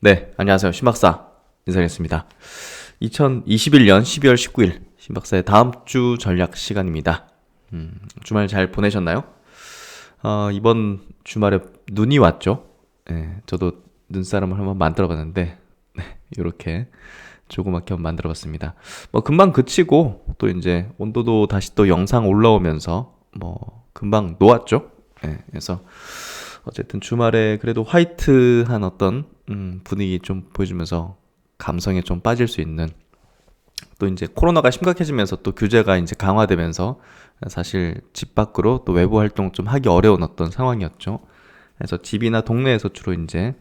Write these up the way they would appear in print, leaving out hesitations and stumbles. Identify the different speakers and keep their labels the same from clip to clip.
Speaker 1: 네, 안녕하세요. 신박사 인사드리겠습니다. 2021년 12월 19일 신박사의 다음 주 전략 시간입니다. 주말 잘 보내셨나요? 이번 주말에 눈이 왔죠. 네, 저도 눈사람을 한번 만들어봤는데 이렇게 조그맣게 한번 만들어봤습니다. 뭐 금방 그치고 또 이제 온도도 다시 또 영상 올라오면서 뭐 금방 녹았죠. 네, 그래서 어쨌든 주말에 그래도 화이트한 어떤 분위기 좀 보여주면서 감성에 좀 빠질 수 있는, 또 이제 코로나가 심각해지면서 또 규제가 이제 강화되면서 사실 집 밖으로 또 외부 활동 좀 하기 어려운 어떤 상황이었죠. 그래서 집이나 동네에서 주로 이제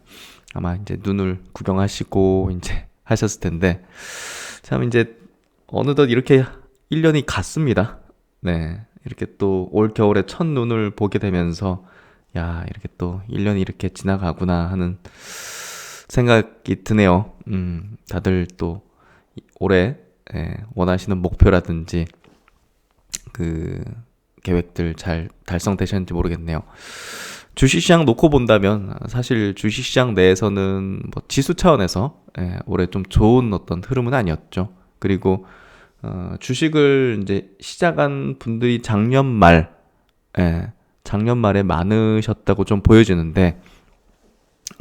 Speaker 1: 아마 이제 눈을 구경하시고 이제 하셨을 텐데, 참 이제 어느덧 이렇게 1년이 갔습니다. 네. 이렇게 또 올 겨울에 첫 눈을 보게 되면서 야, 이렇게 또 1년이 이렇게 지나가구나 하는 생각이 드네요. 다들 또 올해 원하시는 목표라든지 그 계획들 잘 달성되셨는지 모르겠네요. 주식시장 놓고 본다면 사실 주식시장 내에서는 뭐 지수 차원에서 올해 좀 좋은 어떤 흐름은 아니었죠. 그리고 주식을 이제 시작한 분들이 작년 말에 많으셨다고 좀 보여지는데,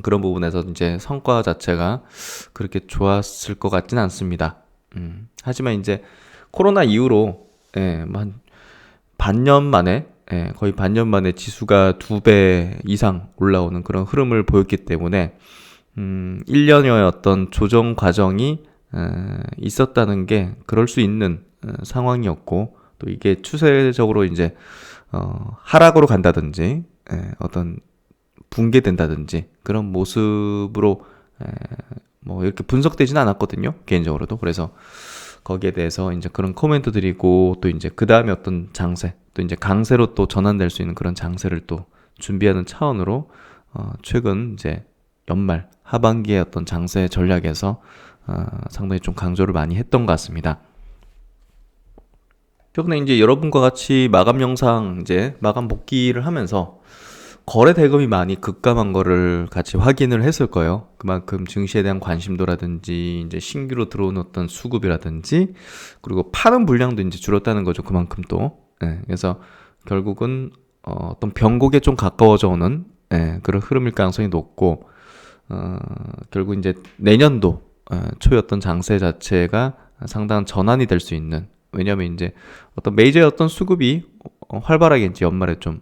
Speaker 1: 그런 부분에서 이제 성과 자체가 그렇게 좋았을 것 같지는 않습니다. 하지만 이제 코로나 이후로 한 반년 만에 거의 반년 만에 지수가 2배 이상 올라오는 그런 흐름을 보였기 때문에 1년여의 어떤 조정 과정이 있었다는 게 그럴 수 있는 상황이었고, 또 이게 추세적으로 이제 하락으로 간다든지 어떤 붕괴된다든지 그런 모습으로 뭐 이렇게 분석되지는 않았거든요, 개인적으로도. 그래서 거기에 대해서 이제 그런 코멘트 드리고, 또 이제 그 다음에 어떤 장세, 또 이제 강세로 또 전환될 수 있는 그런 장세를 또 준비하는 차원으로 최근 이제 연말 하반기의 어떤 장세 전략에서 상당히 좀 강조를 많이 했던 것 같습니다. 최근에 이제 여러분과 같이 마감 영상 이제 마감 복귀를 하면서 거래 대금이 많이 급감한 거를 같이 확인을 했을 거예요. 그만큼 증시에 대한 관심도라든지 이제 신규로 들어오는 어떤 수급이라든지, 그리고 파는 물량도 이제 줄었다는 거죠. 그만큼 또. 그래서 결국은 어떤 변곡에 좀 가까워져 오는 그런 흐름일 가능성이 높고, 결국 이제 내년도 초였던 장세 자체가 상당한 전환이 될 수 있는, 왜냐면 이제 어떤 메이저의 어떤 수급이 활발하게 이제 연말에 좀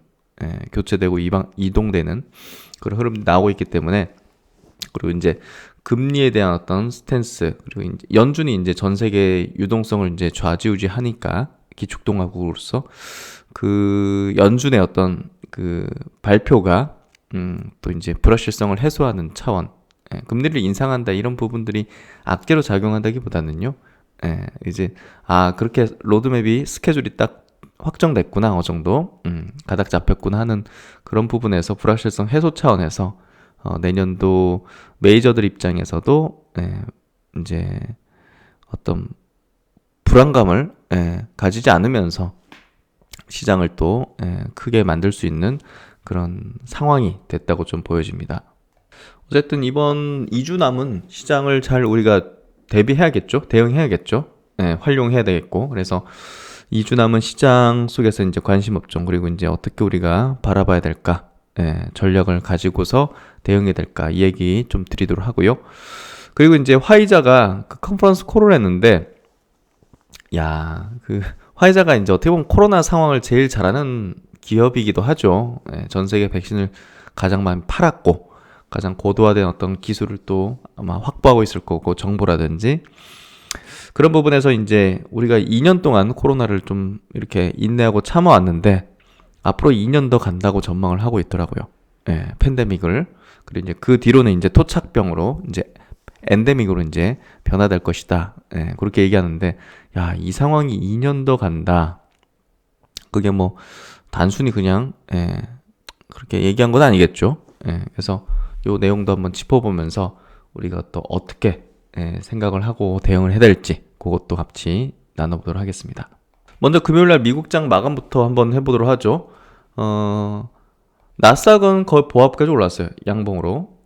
Speaker 1: 교체되고 이동되는 그런 흐름이 나오고 있기 때문에, 그리고 이제 금리에 대한 어떤 스탠스, 그리고 이제 연준이 이제 전 세계 유동성을 이제 좌지우지하니까 기축통화국으로서 그 연준의 어떤 그 발표가 또 이제 불확실성을 해소하는 차원, 금리를 인상한다 이런 부분들이 악재로 작용한다기보다는요, 이제 그렇게 로드맵이 스케줄이 딱 확정됐구나, 어느 정도 가닥 잡혔구나 하는 그런 부분에서 불확실성 해소 차원에서 내년도 메이저들 입장에서도 이제 어떤 불안감을 가지지 않으면서 시장을 또 크게 만들 수 있는 그런 상황이 됐다고 좀 보여집니다. 어쨌든 이번 2주 남은 시장을 잘 우리가 대비해야겠죠? 대응해야겠죠? 활용해야 되겠고, 그래서 2주 남은 시장 속에서 이제 관심 업종, 그리고 이제 어떻게 우리가 바라봐야 될까, 전략을 가지고서 대응해야 될까, 이 얘기 좀 드리도록 하고요. 그리고 이제 화이자가 그 컨퍼런스 콜을 했는데, 그 화이자가 이제 어떻게 보면 코로나 상황을 제일 잘하는 기업이기도 하죠. 전 세계 백신을 가장 많이 팔았고, 가장 고도화된 어떤 기술을 또 아마 확보하고 있을 거고, 정보라든지 그런 부분에서 이제 우리가 2년 동안 코로나를 좀 이렇게 인내하고 참아왔는데 앞으로 2년 더 간다고 전망을 하고 있더라고요. 팬데믹을. 그리고 이제 그 뒤로는 이제 토착병으로 이제 엔데믹으로 이제 변화될 것이다. 그렇게 얘기하는데, 이 상황이 2년 더 간다. 그게 뭐 단순히 그냥 그렇게 얘기한 건 아니겠죠. 그래서 요 내용도 한번 짚어보면서 우리가 또 어떻게 생각을 하고 대응을 해야 될지 그것도 같이 나눠보도록 하겠습니다. 먼저 금요일날 미국장 마감부터 한번 해보도록 하죠. 나스닥은 거의 보합까지 올랐어요. 양봉으로.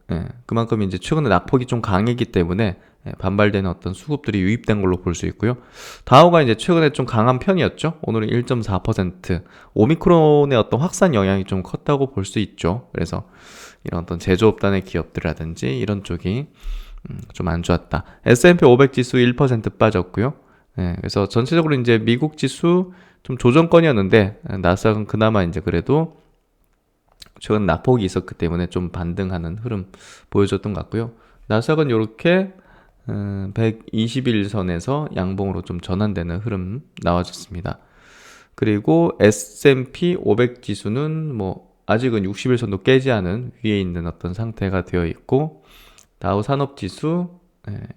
Speaker 1: 그만큼 이제 최근에 낙폭이 좀 강했기 때문에 반발되는 어떤 수급들이 유입된 걸로 볼 수 있고요. 다우가 이제 최근에 좀 강한 편이었죠. 오늘은 1.4%. 오미크론의 어떤 확산 영향이 좀 컸다고 볼 수 있죠. 그래서 이런 어떤 제조업단의 기업들이라든지 이런 쪽이 좀 안 좋았다. S&P 500 지수 1% 빠졌고요. 그래서 전체적으로 이제 미국 지수 좀 조정권이었는데 나스닥은 그나마 이제 그래도 최근 낙폭이 있었기 때문에 좀 반등하는 흐름 보여줬던 것 같고요. 나스닥은 이렇게 121선에서 양봉으로 좀 전환되는 흐름 나와줬습니다. 그리고 S&P 500 지수는 뭐 아직은 60일선도 깨지 않은 위에 있는 어떤 상태가 되어 있고, 다우 산업지수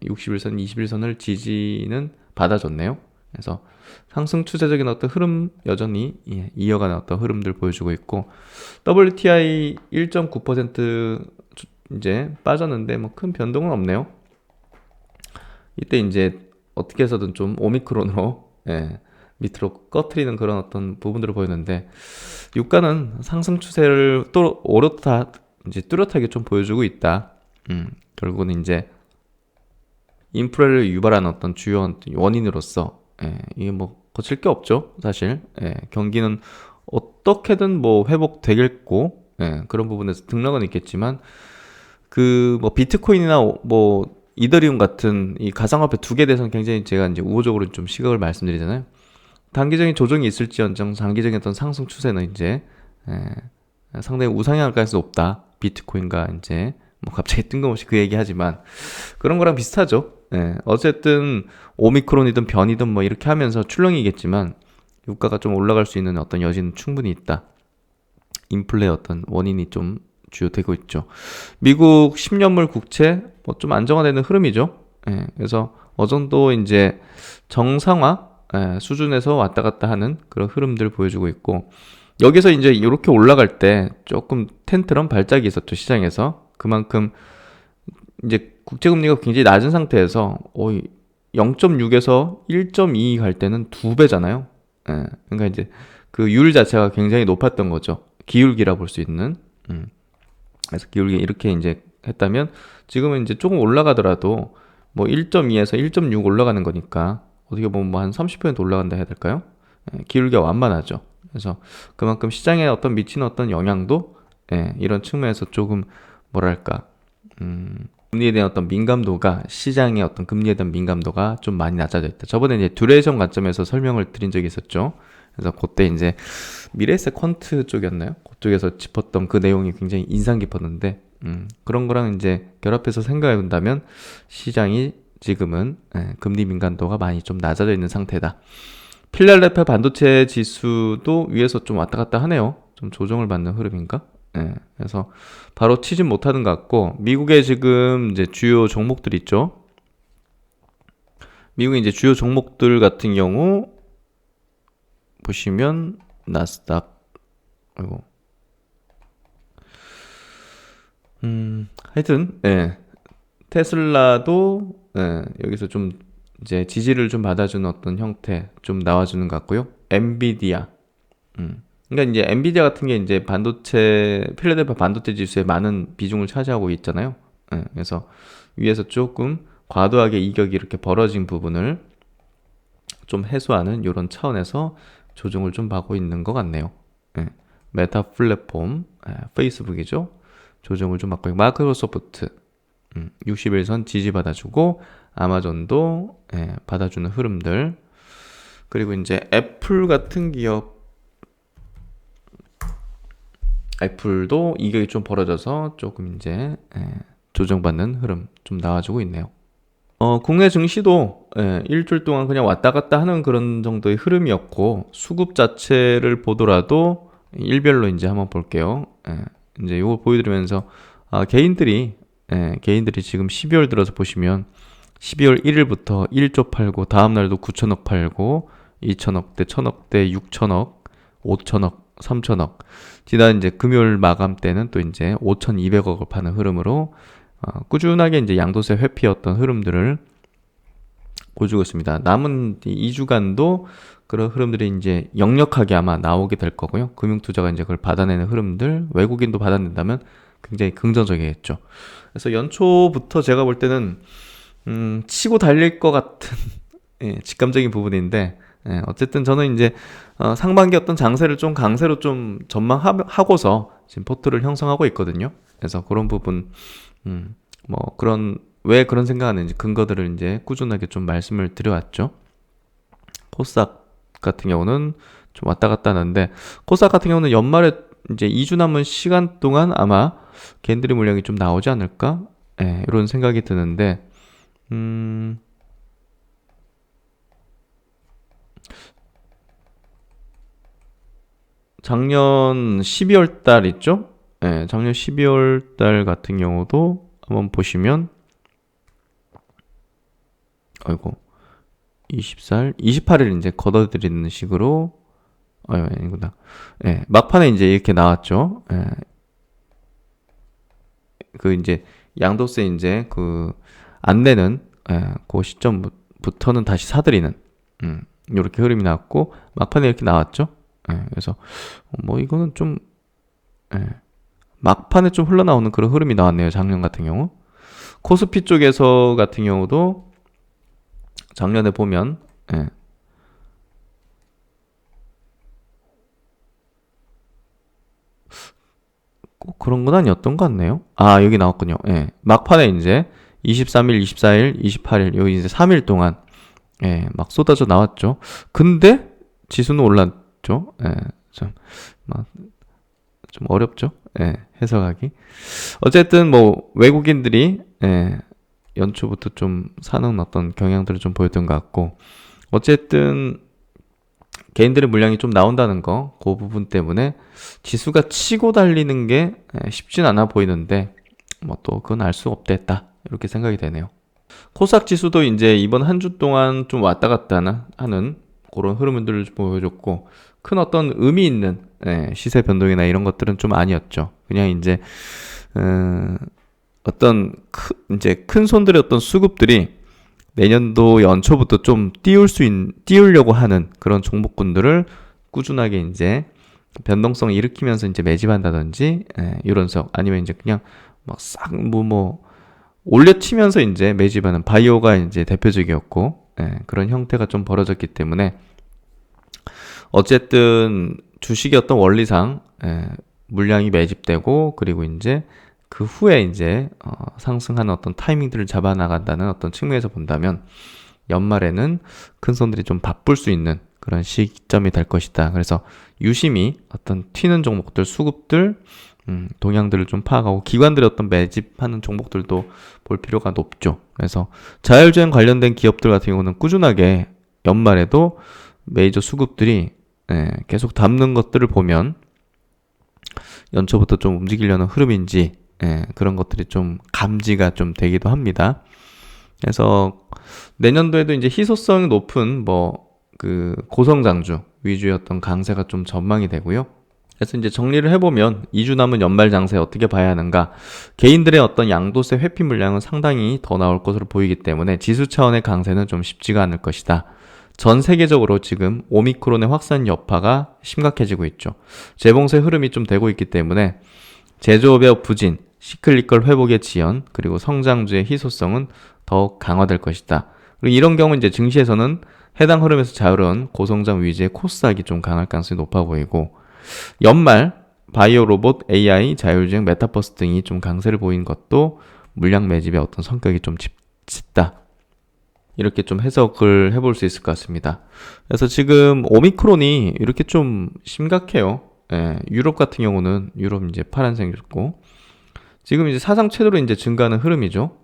Speaker 1: 60일선, 21선을 지지는 받아줬네요. 그래서 상승 추세적인 어떤 흐름 여전히 이어가는 어떤 흐름들 보여주고 있고, WTI 1.9% 이제 빠졌는데 뭐 큰 변동은 없네요. 이때 이제 어떻게 해서든 좀 오미크론으로 밑으로 꺼트리는 그런 어떤 부분들을 보였는데, 유가는 상승 추세를 또 이제 뚜렷하게 좀 보여주고 있다. 결국은 이제 인플레를 유발하는 어떤 주요 원인으로서 이게 뭐 거칠 게 없죠, 사실. 경기는 어떻게든 뭐 회복되겠고, 그런 부분에서 등락은 있겠지만, 그 뭐 비트코인이나 뭐 이더리움 같은 이 가상화폐 두 개 대해서는 굉장히 제가 이제 우호적으로 좀 시각을 말씀드리잖아요. 단기적인 조정이 있을지언정 장기적인 어떤 상승 추세는 이제 상당히 우상향할 가능성이 높다. 비트코인과 이제 뭐 갑자기 뜬금없이 그 얘기하지만 그런 거랑 비슷하죠. 어쨌든 오미크론이든 변이든 뭐 이렇게 하면서 출렁이겠지만 유가가 좀 올라갈 수 있는 어떤 여지는 충분히 있다. 인플레의 어떤 원인이 좀 주요되고 있죠. 미국 10년물 국채 뭐 좀 안정화되는 흐름이죠. 그래서 어느 정도 이제 정상화 수준에서 왔다 갔다 하는 그런 흐름들 보여주고 있고, 여기서 이제 이렇게 올라갈 때 조금 텐트런 발작이 있었죠, 시장에서. 그만큼 이제 국제금리가 굉장히 낮은 상태에서 0.6에서 1.2 갈 때는 2배잖아요. 그러니까 이제 그 율 자체가 굉장히 높았던 거죠. 기울기라 볼 수 있는. 그래서 기울기 이렇게 이제 했다면 지금은 이제 조금 올라가더라도 뭐 1.2에서 1.6 올라가는 거니까 어떻게 보면 뭐 한 30% 올라간다 해야 될까요? 기울기가 완만하죠. 그래서 그만큼 시장에 어떤 미치는 어떤 영향도 이런 측면에서 조금 뭐랄까 금리에 대한 어떤 민감도가, 시장의 어떤 금리에 대한 민감도가 좀 많이 낮아져 있다. 저번에 이제 듀레이션 관점에서 설명을 드린 적이 있었죠. 그래서 그때 이제 미래에셋 퀀트 쪽이었나요? 그쪽에서 짚었던 그 내용이 굉장히 인상 깊었는데 그런 거랑 이제 결합해서 생각해 본다면 시장이 지금은 금리 민감도가 많이 좀 낮아져 있는 상태다. 필라델피아 반도체 지수도 위에서 좀 왔다 갔다 하네요. 좀 조정을 받는 흐름인가? 그래서 바로 치진 못하는 것 같고, 미국의 지금 이제 주요 종목들 있죠. 미국의 이제 주요 종목들 같은 경우 보시면 나스닥, 하여튼 테슬라도 여기서 좀 이제 지지를 좀 받아주는 어떤 형태 좀 나와주는 것 같고요. 엔비디아, 그러니까 이제 엔비디아 같은 게 이제 필라델피아 반도체 지수에 많은 비중을 차지하고 있잖아요. 그래서 위에서 조금 과도하게 이격이 이렇게 벌어진 부분을 좀 해소하는 이런 차원에서 조정을 좀 받고 있는 것 같네요. 메타 플랫폼, 페이스북이죠. 조정을 좀 받고 있고, 마이크로소프트 60일선 지지받아주고, 아마존도 받아주는 흐름들. 그리고 이제 애플 같은 기업, 애플도 이격이 좀 벌어져서 조금 이제 조정받는 흐름 좀 나와주고 있네요. 국내 증시도 일주일 동안 그냥 왔다 갔다 하는 그런 정도의 흐름이었고, 수급 자체를 보더라도 일별로 이제 한번 볼게요. 이제 이거 보여드리면서 개인들이 지금 12월 들어서 보시면 12월 1일부터 1조 팔고, 다음날도 9천억 팔고, 2천억대, 1천억대, 6천억, 5천억, 3천억. 지난 이제 금요일 마감 때는 또 이제 5,200억을 파는 흐름으로 꾸준하게 이제 양도세 회피였던 흐름들을 보여주고 있습니다. 남은 2주간도 그런 흐름들이 이제 역력하게 아마 나오게 될 거고요. 금융투자가 이제 그걸 받아내는 흐름들, 외국인도 받아낸다면 굉장히 긍정적이겠죠. 그래서 연초부터 제가 볼 때는 치고 달릴 것 같은 예, 직감적인 부분인데 예, 어쨌든 저는 이제 상반기 어떤 장세를 좀 강세로 좀 전망하고서 지금 포트를 형성하고 있거든요. 그래서 그런 부분 뭐 그런 왜 그런 생각하는지 근거들을 이제 꾸준하게 좀 말씀을 드려왔죠. 코스닥 같은 경우는 좀 왔다 갔다 하는데 코스닥 같은 경우는 연말에 이제 2주 남은 시간 동안 아마 개인들의 물량이 좀 나오지 않을까? 예, 이런 생각이 드는데 작년 12월 달 있죠? 예, 작년 12월 달 같은 경우도 한번 보시면 아이고 24일, 28일 이제 걷어들이는 식으로 아니구나. 예, 막판에 이제 이렇게 나왔죠. 예, 그 이제 양도세 이제 그 안 내는 그 시점부터는 다시 사들이는 이렇게 흐름이 나왔고 막판에 이렇게 나왔죠. 예, 그래서 뭐 이거는 좀 예, 막판에 좀 흘러나오는 그런 흐름이 나왔네요. 작년 같은 경우 코스피 쪽에서 같은 경우도 작년에 보면 예, 꼭 그런 건 아니었던 것 같네요. 아, 여기 나왔군요. 예. 막판에 이제 23일, 24일, 28일, 여기 이제 3일 동안, 예, 막 쏟아져 나왔죠. 근데 지수는 올랐죠. 예, 좀, 막, 좀 어렵죠. 예, 해석하기. 어쨌든 뭐, 외국인들이, 예, 연초부터 좀 사는 어떤 경향들을 좀 보였던 것 같고, 어쨌든 개인들의 물량이 좀 나온다는 거, 그 부분 때문에 지수가 치고 달리는 게 쉽진 않아 보이는데, 뭐 또 그건 알 수 없겠다. 이렇게 생각이 되네요. 코스닥 지수도 이제 이번 한 주 동안 좀 왔다 갔다 하는 그런 흐름들을 보여줬고, 큰 어떤 의미 있는 시세 변동이나 이런 것들은 좀 아니었죠. 그냥 이제, 어떤 이제 큰 손들의 어떤 수급들이 내년도 연초부터 좀 띄우려고 하는 그런 종목군들을 꾸준하게 이제 변동성을 일으키면서 이제 매집한다든지, 이런 석 아니면 이제 그냥 막 싹 뭐 올려치면서 이제 매집하는 바이오가 이제 대표적이었고, 그런 형태가 좀 벌어졌기 때문에 어쨌든 주식의 어떤 원리상, 물량이 매집되고 그리고 이제 그 후에 이제 상승하는 어떤 타이밍들을 잡아 나간다는 어떤 측면에서 본다면 연말에는 큰 손들이 좀 바쁠 수 있는 그런 시점이 될 것이다. 그래서 유심히 어떤 튀는 종목들, 수급들, 동향들을 좀 파악하고 기관들의 어떤 매집하는 종목들도 볼 필요가 높죠. 그래서 자율주행 관련된 기업들 같은 경우는 꾸준하게 연말에도 메이저 수급들이 계속 담는 것들을 보면 연초부터 좀 움직이려는 흐름인지 그런 것들이 좀 감지가 좀 되기도 합니다. 그래서 내년도에도 이제 희소성이 높은 뭐 그 고성장주 위주의 어떤 강세가 좀 전망이 되고요. 그래서 이제 정리를 해보면 2주 남은 연말 장세 어떻게 봐야 하는가? 개인들의 어떤 양도세 회피 물량은 상당히 더 나올 것으로 보이기 때문에 지수 차원의 강세는 좀 쉽지가 않을 것이다. 전 세계적으로 지금 오미크론의 확산 여파가 심각해지고 있죠. 재봉쇄 흐름이 좀 되고 있기 때문에 제조업의 부진, 시클리컬 회복의 지연, 그리고 성장주의 희소성은 더욱 강화될 것이다. 그리고 이런 경우 이제 증시에서는 해당 흐름에서 자유로운 고성장 위주의 코스닥이 좀 강할 가능성이 높아 보이고, 연말 바이오 로봇, AI, 자율주행, 메타버스 등이 좀 강세를 보인 것도 물량 매집의 어떤 성격이 좀 짙다. 이렇게 좀 해석을 해볼 수 있을 것 같습니다. 그래서 지금 오미크론이 이렇게 좀 심각해요. 유럽 같은 경우는 유럽 이제 파란색이었고 지금 이제 사상 최대로 이제 증가하는 흐름이죠.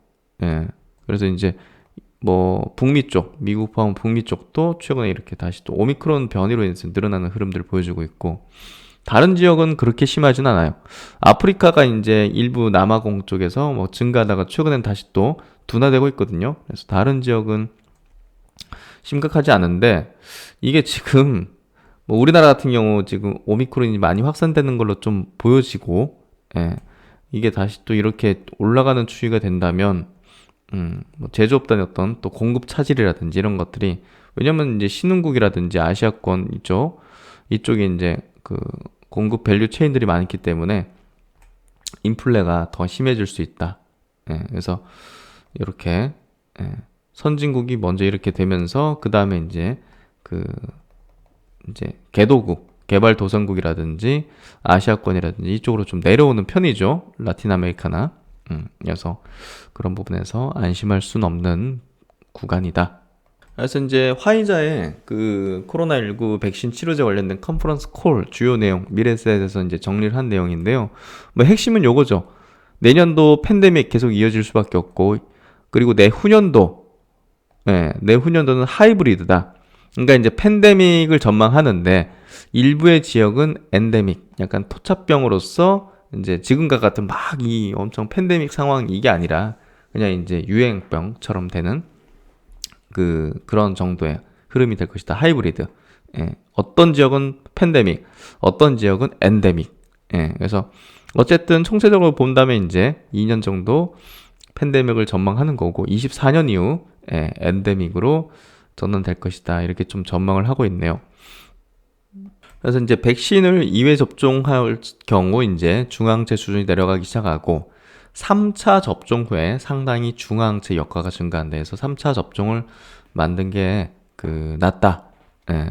Speaker 1: 그래서 이제 뭐 북미 쪽, 미국 포함 북미 쪽도 최근에 이렇게 다시 또 오미크론 변이로 인해서 늘어나는 흐름들을 보여주고 있고 다른 지역은 그렇게 심하진 않아요. 아프리카가 이제 일부 남아공 쪽에서 뭐 증가하다가 최근엔 다시 또 둔화되고 있거든요. 그래서 다른 지역은 심각하지 않은데 이게 지금 뭐 우리나라 같은 경우 지금 오미크론이 많이 확산되는 걸로 좀 보여지고 이게 다시 또 이렇게 올라가는 추이가 된다면 뭐 제조업단의 어떤 또 공급 차질이라든지 이런 것들이 왜냐면 이제 신흥국이라든지 아시아권 이쪽에 이제 그 공급 밸류 체인들이 많기 때문에 인플레가 더 심해질 수 있다. 그래서 이렇게 선진국이 먼저 이렇게 되면서 그 다음에 이제 개도국, 개발도상국이라든지 아시아권이라든지 이쪽으로 좀 내려오는 편이죠. 라틴 아메리카나. 그래서 그런 부분에서 안심할 수는 없는 구간이다. 그래서 이제 화이자의 그 코로나19 백신 치료제 관련된 컨퍼런스 콜 주요 내용, 미래세에 대해서 이제 정리를 한 내용인데요. 뭐 핵심은 요거죠. 내년도 팬데믹 계속 이어질 수밖에 없고, 그리고 내후년도는 하이브리드다. 그러니까 이제 팬데믹을 전망하는데 일부의 지역은 엔데믹, 약간 토착병으로서 이제 지금과 같은 막 이 엄청 팬데믹 상황 이게 아니라 그냥 이제 유행병처럼 되는 그런 정도의 흐름이 될 것이다. 하이브리드. 어떤 지역은 팬데믹, 어떤 지역은 엔데믹. 그래서 어쨌든 총체적으로 본다면 이제 2년 정도 팬데믹을 전망하는 거고 24년 이후 엔데믹으로 전환될 것이다. 이렇게 좀 전망을 하고 있네요. 그래서 이제 백신을 2회 접종할 경우 이제 중앙체 수준이 내려가기 시작하고 3차 접종 후에 상당히 중앙체 역화가 증가한다 해서 3차 접종을 만든 게 낫다.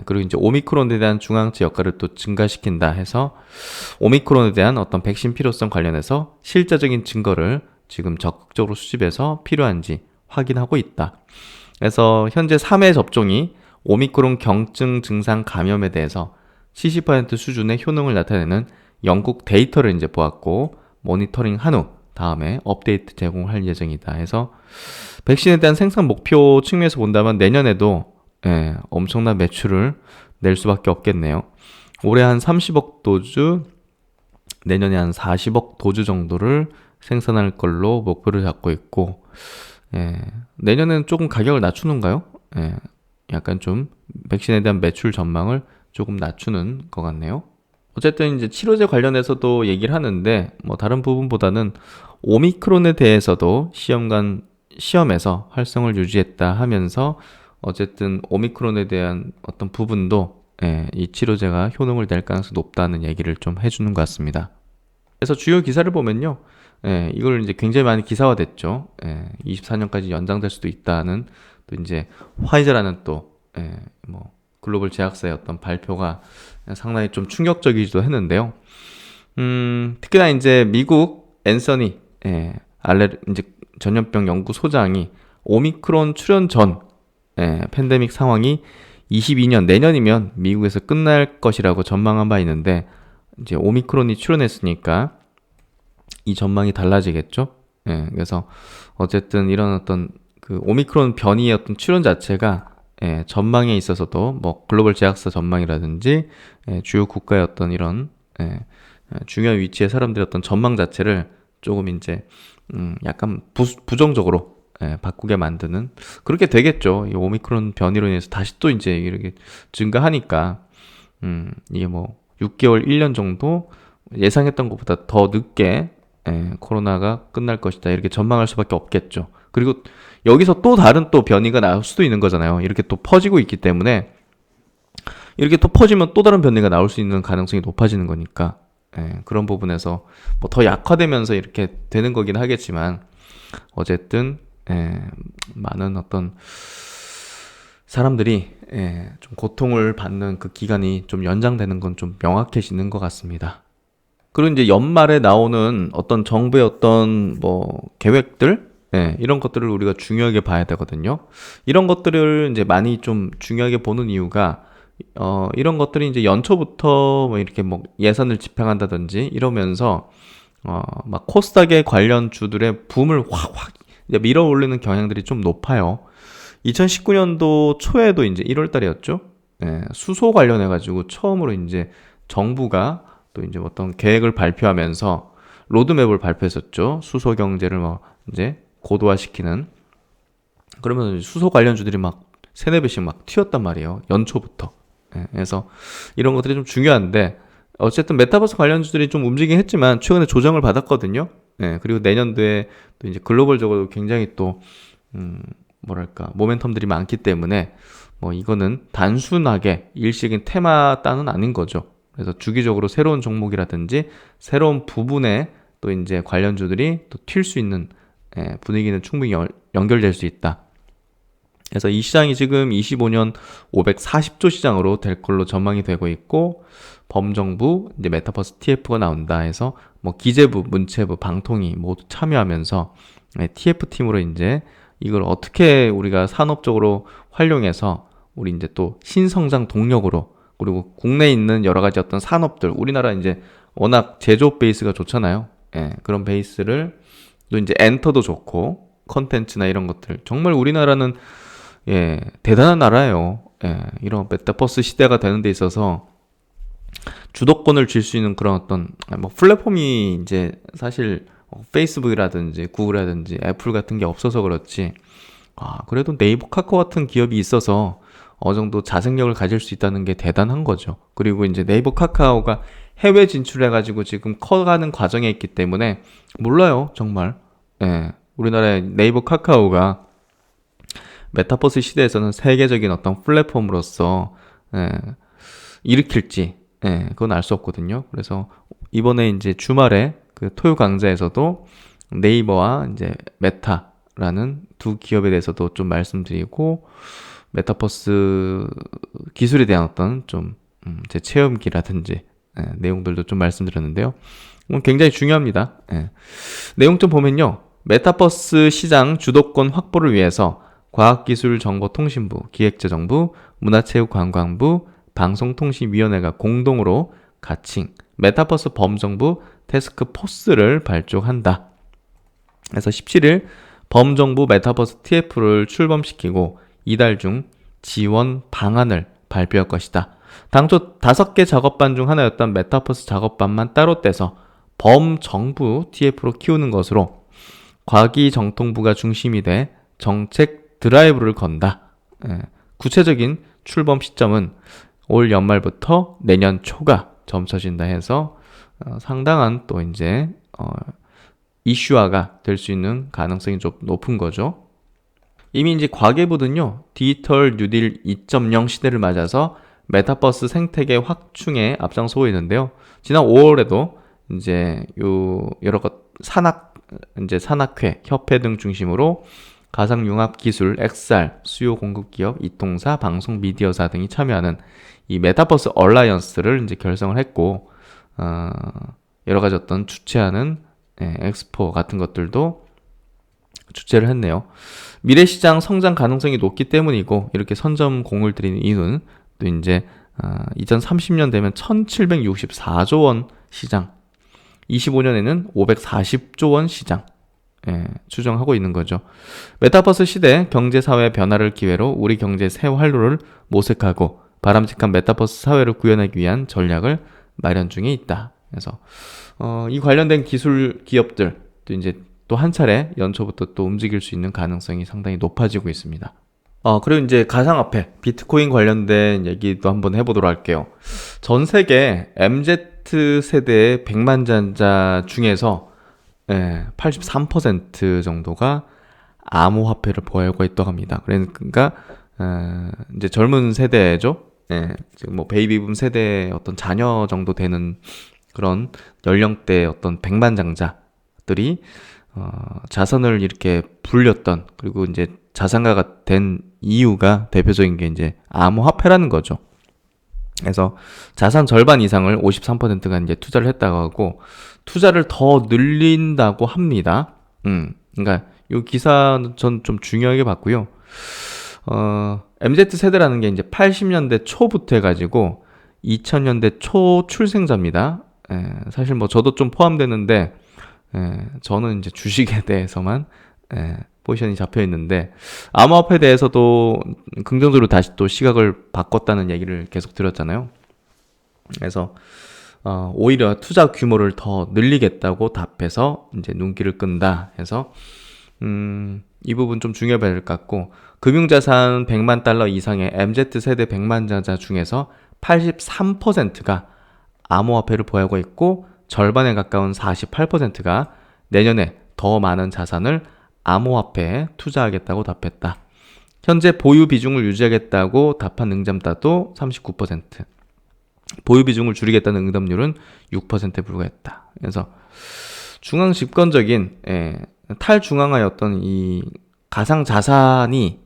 Speaker 1: 그리고 이제 오미크론에 대한 중앙체 역할을 또 증가시킨다 해서 오미크론에 대한 어떤 백신 필요성 관련해서 실제적인 증거를 지금 적극적으로 수집해서 필요한지 확인하고 있다. 그래서 현재 3회 접종이 오미크론 경증 증상 감염에 대해서 70% 수준의 효능을 나타내는 영국 데이터를 이제 보았고 모니터링 한 후 다음에 업데이트 제공할 예정이다 해서 백신에 대한 생산 목표 측면에서 본다면 내년에도 엄청난 매출을 낼 수밖에 없겠네요. 올해 한 30억 도주, 내년에 한 40억 도주 정도를 생산할 걸로 목표를 잡고 있고 내년에는 조금 가격을 낮추는가요? 약간 좀 백신에 대한 매출 전망을 조금 낮추는 것 같네요. 어쨌든 이제 치료제 관련해서도 얘기를 하는데 뭐 다른 부분보다는 오미크론에 대해서도 시험에서 활성을 유지했다 하면서 어쨌든 오미크론에 대한 어떤 부분도 이 치료제가 효능을 낼 가능성이 높다는 얘기를 좀 해주는 것 같습니다. 그래서 주요 기사를 보면요. 이걸 이제 굉장히 많이 기사화됐죠. 24년까지 연장될 수도 있다는 또 이제 화이자라는 또 뭐 글로벌 제약사의 어떤 발표가 상당히 좀 충격적이기도 했는데요. 특히나 이제 미국 앤서니 이제 전염병 연구소장이 오미크론 출현 전 팬데믹 상황이 22년 내년이면 미국에서 끝날 것이라고 전망한 바 있는데 이제 오미크론이 출현했으니까 이 전망이 달라지겠죠. 그래서 어쨌든 이런 어떤 그 오미크론 변이의 어떤 출현 자체가 전망에 있어서도 뭐 글로벌 제약사 전망이라든지 주요 국가의 어떤 이런 중요한 위치의 사람들의 어떤 전망 자체를 조금 이제 약간 부정적으로 바꾸게 만드는 그렇게 되겠죠. 이 오미크론 변이로 인해서 다시 또 이제 이렇게 증가하니까 이게 뭐 6개월, 1년 정도 예상했던 것보다 더 늦게 코로나가 끝날 것이다 이렇게 전망할 수밖에 없겠죠. 그리고 여기서 또 다른 또 변이가 나올 수도 있는 거잖아요. 이렇게 또 퍼지고 있기 때문에 이렇게 또 퍼지면 또 다른 변이가 나올 수 있는 가능성이 높아지는 거니까 그런 부분에서 뭐 더 약화되면서 이렇게 되는 거긴 하겠지만 어쨌든 많은 어떤 사람들이 좀 고통을 받는 그 기간이 좀 연장되는 건 좀 명확해지는 것 같습니다. 그리고 이제 연말에 나오는 어떤 정부의 어떤 뭐 계획들 이런 것들을 우리가 중요하게 봐야 되거든요. 이런 것들을 이제 많이 좀 중요하게 보는 이유가 이런 것들이 이제 연초부터 뭐 이렇게 뭐 예산을 집행한다든지 이러면서 막 코스닥의 관련 주들의 붐을 확 밀어 올리는 경향들이 좀 높아요. 2019년도 초에도 이제 1월 달이었죠. 수소 관련해 가지고 처음으로 이제 정부가 또 이제 어떤 계획을 발표하면서 로드맵을 발표했었죠. 수소 경제를 뭐 이제 고도화시키는. 그러면 수소 관련주들이 막 세네 배씩 막 튀었단 말이에요. 연초부터. 그래서 이런 것들이 좀 중요한데 어쨌든 메타버스 관련주들이 좀 움직이긴 했지만 최근에 조정을 받았거든요. 그리고 내년도에 또 이제 글로벌적으로 굉장히 또 뭐랄까 모멘텀들이 많기 때문에 뭐 이거는 단순하게 일시적인 테마 따는 아닌 거죠. 그래서 주기적으로 새로운 종목이라든지 새로운 부분의 또 이제 관련주들이 또 튈 수 있는 분위기는 충분히 연결될 수 있다. 그래서 이 시장이 지금 25년 540조 시장으로 될 걸로 전망이 되고 있고, 범정부, 이제 메타버스 TF가 나온다 해서 뭐 기재부, 문체부, 방통위 모두 참여하면서 TF팀으로 이제 이걸 어떻게 우리가 산업적으로 활용해서 우리 이제 또 신성장 동력으로, 그리고 국내에 있는 여러 가지 어떤 산업들, 우리나라 이제 워낙 제조업 베이스가 좋잖아요. 그런 베이스를 또 이제 엔터도 좋고 컨텐츠나 이런 것들, 정말 우리나라는 대단한 나라예요. 이런 메타버스 시대가 되는 데 있어서 주도권을 쥘 수 있는 그런 어떤 뭐 플랫폼이 이제 사실 페이스북이라든지 구글이라든지 애플 같은 게 없어서 그렇지, 그래도 네이버, 카카오 같은 기업이 있어서 어느 정도 자생력을 가질 수 있다는 게 대단한 거죠. 그리고 이제 네이버, 카카오가 해외 진출해가지고 지금 커가는 과정에 있기 때문에 몰라요, 정말. 우리나라의 네이버, 카카오가 메타버스 시대에서는 세계적인 어떤 플랫폼으로서 일으킬지, 그건 알 수 없거든요. 그래서 이번에 이제 주말에 그 토요 강좌에서도 네이버와 이제 메타라는 두 기업에 대해서도 좀 말씀드리고, 메타버스 기술에 대한 어떤 좀 제 체험기라든지 내용들도 좀 말씀드렸는데요. 굉장히 중요합니다. 내용 좀 보면요, 메타버스 시장 주도권 확보를 위해서 과학기술정보통신부, 기획재정부, 문화체육관광부, 방송통신위원회가 공동으로 가칭 메타버스 범정부 태스크포스를 발족한다. 그래서 17일 범정부 메타버스 TF를 출범시키고 이달 중 지원 방안을 발표할 것이다. 당초 5개 작업반 중 하나였던 메타버스 작업반만 따로 떼서 범정부 TF로 키우는 것으로 과기정통부가 중심이 돼 정책 드라이브를 건다. 구체적인 출범 시점은 올 연말부터 내년 초가 점쳐진다 해서 상당한 또 이제 이슈화가 될 수 있는 가능성이 좀 높은 거죠. 이미 이제 과계부는요, 디지털 뉴딜 2.0 시대를 맞아서 메타버스 생태계 확충에 앞장서고 있는데요. 지난 5월에도 이제 여러 산학회, 협회 등 중심으로 가상융합기술, XR, 수요 공급기업, 이통사, 방송 미디어사 등이 참여하는 이 메타버스 얼라이언스를 이제 결성을 했고, 여러 가지 어떤 주최하는 엑스포 같은 것들도 주최를 했네요. 미래시장 성장 가능성이 높기 때문이고, 이렇게 선점공을 들이는 이유는 또 이제 2030년 되면 1764조 원 시장, 25년에는 540조 원 시장 추정하고 있는 거죠. 메타버스 시대 경제사회 변화를 기회로 우리 경제 새 활로를 모색하고 바람직한 메타버스 사회를 구현하기 위한 전략을 마련 중에 있다. 그래서 이 관련된 기술 기업들 또 이제 또 한 차례 연초부터 또 움직일 수 있는 가능성이 상당히 높아지고 있습니다. 그리고 이제 가상화폐, 비트코인 관련된 얘기도 한번 해보도록 할게요. 전 세계 MZ세대의 백만장자 중에서 83% 정도가 암호화폐를 보유하고 있다고 합니다. 그러니까 이제 젊은 세대죠. 지금 뭐 베이비붐 세대의 어떤 자녀 정도 되는 그런 연령대의 어떤 백만장자들이 자산을 이렇게 불렸던, 그리고 이제 자산가가 된 이유가 대표적인 게 이제 암호화폐라는 거죠. 그래서 자산 절반 이상을 53%가 이제 투자를 했다고 하고, 투자를 더 늘린다고 합니다. 그러니까 이 기사 전 좀 중요하게 봤고요. MZ 세대라는 게 이제 80년대 초부터 해가지고 2000년대 초 출생자입니다. 사실 뭐 저도 좀 포함되는데, 저는 이제 주식에 대해서만 포지션이 잡혀 있는데, 암호화폐에 대해서도 긍정적으로 다시 또 시각을 바꿨다는 얘기를 계속 드렸잖아요. 그래서 오히려 투자 규모를 더 늘리겠다고 답해서 이제 눈길을 끈다 해서 이 부분 좀 중요해 봐야 될 것 같고, 금융자산 100만 달러 이상의 MZ세대 100만장자 중에서 83%가 암호화폐를 보유하고 있고, 절반에 가까운 48%가 내년에 더 많은 자산을 암호화폐에 투자하겠다고 답했다. 현재 보유 비중을 유지하겠다고 답한 응답자도 39%, 보유 비중을 줄이겠다는 응답률은 6%에 불과했다. 그래서 중앙 집권적인 탈중앙화의 어떤 이 가상 자산이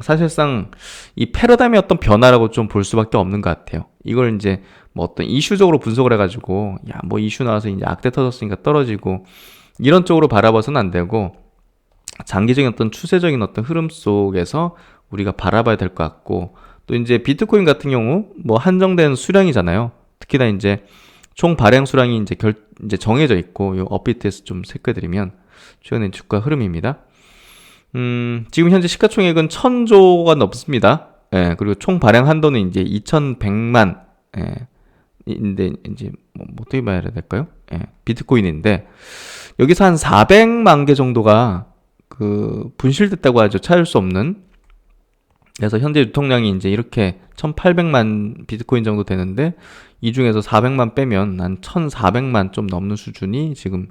Speaker 1: 사실상 이 패러다임의 어떤 변화라고 좀 볼 수밖에 없는 것 같아요. 이걸 이제 뭐 어떤 이슈적으로 분석을 해가지고 야 뭐 이슈 나와서 이제 악재 터졌으니까 떨어지고 이런 쪽으로 바라봐서는 안 되고 장기적인 어떤 추세적인 어떤 흐름 속에서 우리가 바라봐야 될 것 같고 또 이제 비트코인 같은 경우 뭐 한정된 수량이잖아요. 특히나 이제 총 발행 수량이 이제 정해져 있고 요 업비트에서 좀 체크해드리면 최근의 주가 흐름입니다. 지금 현재 시가총액은 1000조가 넘습니다. 예, 그리고 총 발행 한도는 이제 2100만, 인데, 이제, 어떻게 말해야 될까요? 비트코인인데, 여기서 한 400만 개 정도가, 분실됐다고 하죠. 찾을 수 없는. 그래서 현재 유통량이 이제 이렇게 1800만 비트코인 정도 되는데, 이 중에서 400만 빼면 한 1400만 좀 넘는 수준이 지금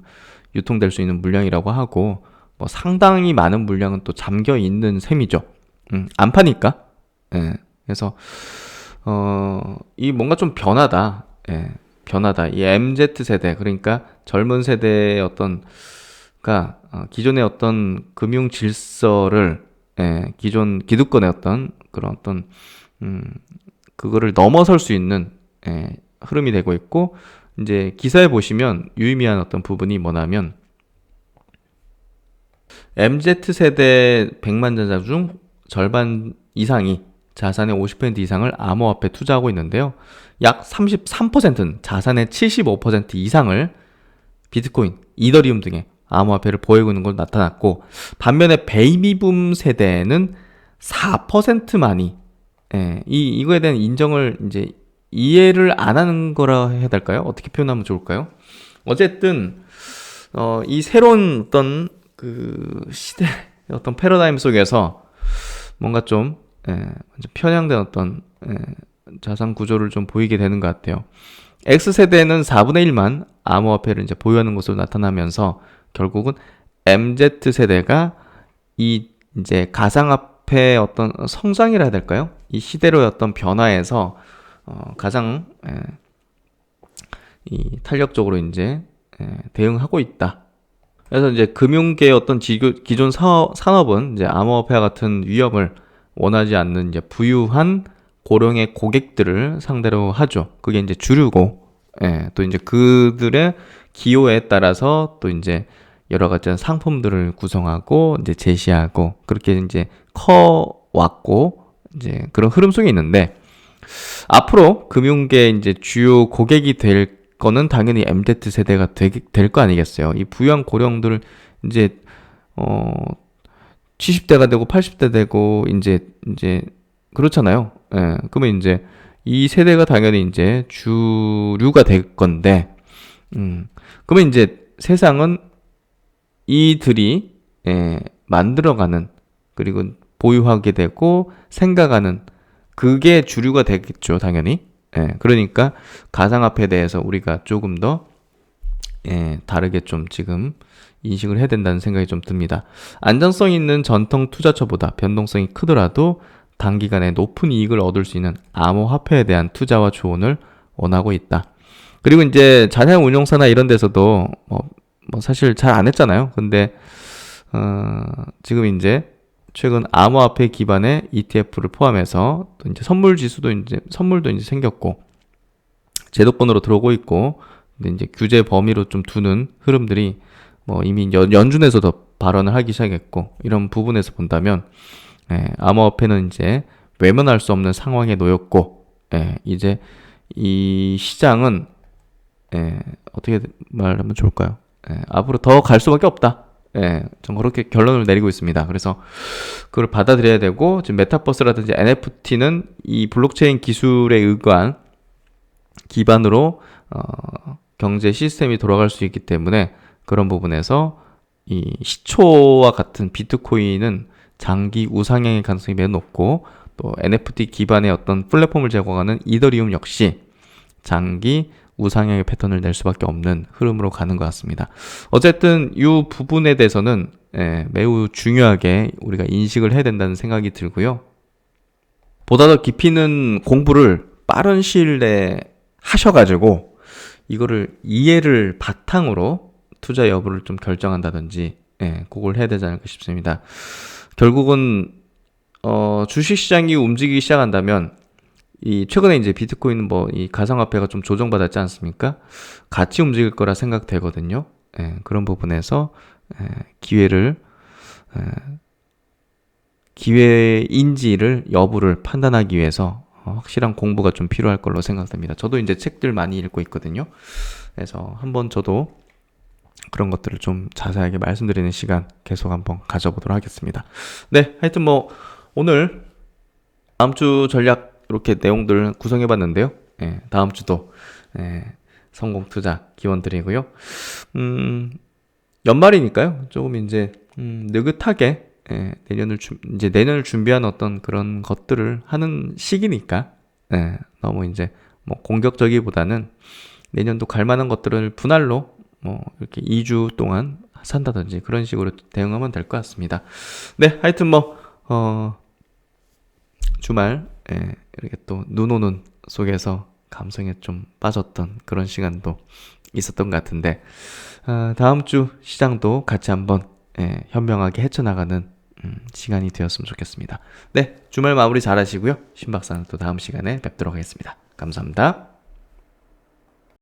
Speaker 1: 유통될 수 있는 물량이라고 하고, 뭐 상당히 많은 물량은 또 잠겨 있는 셈이죠. 안 파니까. 예. 그래서 이 뭔가 좀 변하다. 예. 변하다. 이 MZ 세대 그러니까 젊은 세대의 기존의 어떤 금융 질서를 기존 기득권의 어떤 그런 어떤 그거를 넘어설 수 있는 흐름이 되고 있고 이제 기사에 보시면 유의미한 어떤 부분이 뭐냐면 MZ세대 100만 전자 중 절반 이상이 자산의 50% 이상을 암호화폐에 투자하고 있는데요. 약 33%는 자산의 75% 이상을 비트코인, 이더리움 등의 암호화폐를 보유하고 있는 걸 나타났고 반면에 베이비붐 세대는 4%만이 이거에 대한 인정을 이제 이해를 안 하는 거라 해야 될까요? 어떻게 표현하면 좋을까요? 어쨌든 이 새로운 어떤 시대 어떤 패러다임 속에서 뭔가 좀 편향된 어떤 자산 구조를 좀 보이게 되는 것 같아요. X세대는 4분의 1만 암호화폐를 이제 보유하는 것으로 나타나면서 결국은 MZ세대가 이 이제 가상화폐의 어떤 성장이라 해야 될까요? 이 시대로의 어떤 변화에서 가장 이 탄력적으로 이제 대응하고 있다. 그래서 이제 금융계의 어떤 기존 산업은 이제 암호화폐와 같은 위험을 원하지 않는 이제 부유한 고령의 고객들을 상대로 하죠. 그게 이제 주류고, 또 이제 그들의 기호에 따라서 또 이제 여러 가지 상품들을 구성하고 이제 제시하고 그렇게 이제 커왔고 이제 그런 흐름 속에 있는데 앞으로 금융계 이제 주요 고객이 될 거는 당연히 MZ 세대가 될 거 아니겠어요. 이 부유한 고령들 이제 70대가 되고 80대 되고 이제 그렇잖아요. 그러면 이제 이 세대가 당연히 이제 주류가 될 건데, 그러면 이제 세상은 이들이 만들어가는 그리고 보유하게 되고 생각하는 그게 주류가 되겠죠, 당연히. 그러니까 가상화폐에 대해서 우리가 조금 더 다르게 좀 지금 인식을 해야 된다는 생각이 좀 듭니다. 안정성 있는 전통 투자처보다 변동성이 크더라도 단기간에 높은 이익을 얻을 수 있는 암호화폐에 대한 투자와 조언을 원하고 있다. 그리고 이제 자산 운용사나 이런 데서도 뭐 사실 잘 안 했잖아요. 근데 지금 이제 최근 암호화폐 기반의 ETF를 포함해서 또 이제 선물도 이제 생겼고 제도권으로 들어오고 있고 근데 이제 규제 범위로 좀 두는 흐름들이 뭐 이미 연준에서도 발언을 하기 시작했고 이런 부분에서 본다면 암호화폐는 이제 외면할 수 없는 상황에 놓였고 이제 이 시장은 어떻게 말하면 좋을까요? 앞으로 더 갈 수밖에 없다. 전 그렇게 결론을 내리고 있습니다. 그래서 그걸 받아들여야 되고 지금 메타버스라든지 NFT는 이 블록체인 기술에 의거한 기반으로 경제 시스템이 돌아갈 수 있기 때문에 그런 부분에서 이 시초와 같은 비트코인은 장기 우상향의 가능성이 매우 높고 또 NFT 기반의 어떤 플랫폼을 제공하는 이더리움 역시 장기 우상향의 패턴을 낼 수밖에 없는 흐름으로 가는 것 같습니다. 어쨌든 이 부분에 대해서는 매우 중요하게 우리가 인식을 해야 된다는 생각이 들고요. 보다 더 깊이 있는 공부를 빠른 시일 내에 하셔가지고 이거를 이해를 바탕으로 투자 여부를 좀 결정한다든지, 예, 그걸 해야 되지 않을까 싶습니다. 결국은 주식시장이 움직이기 시작한다면 이 최근에 이제 비트코인 뭐 이 가상화폐가 좀 조정받았지 않습니까? 같이 움직일 거라 생각되거든요. 예, 그런 부분에서 기회를 기회인지를 여부를 판단하기 위해서 확실한 공부가 좀 필요할 걸로 생각됩니다. 저도 이제 책들 많이 읽고 있거든요. 그래서 한번 저도 그런 것들을 좀 자세하게 말씀드리는 시간 계속 한번 가져보도록 하겠습니다. 네, 하여튼 뭐 오늘 다음 주 전략 이렇게 내용들 구성해 봤는데요. 예, 다음 주도 성공 투자 기원 드리고요. 연말이니까요. 조금 이제 느긋하게 이제 내년을 준비한 어떤 그런 것들을 하는 시기니까 너무 이제 뭐 공격적이보다는 내년도 갈 만한 것들을 분할로 뭐 이렇게 2주 동안 산다든지 그런 식으로 대응하면 될 것 같습니다. 네, 하여튼 뭐 주말 이렇게 또 눈 오는 속에서 감성에 좀 빠졌던 그런 시간도 있었던 것 같은데 다음 주 시장도 같이 한번 현명하게 헤쳐나가는 시간이 되었으면 좋겠습니다. 네, 주말 마무리 잘 하시고요. 신박사는 또 다음 시간에 뵙도록 하겠습니다. 감사합니다.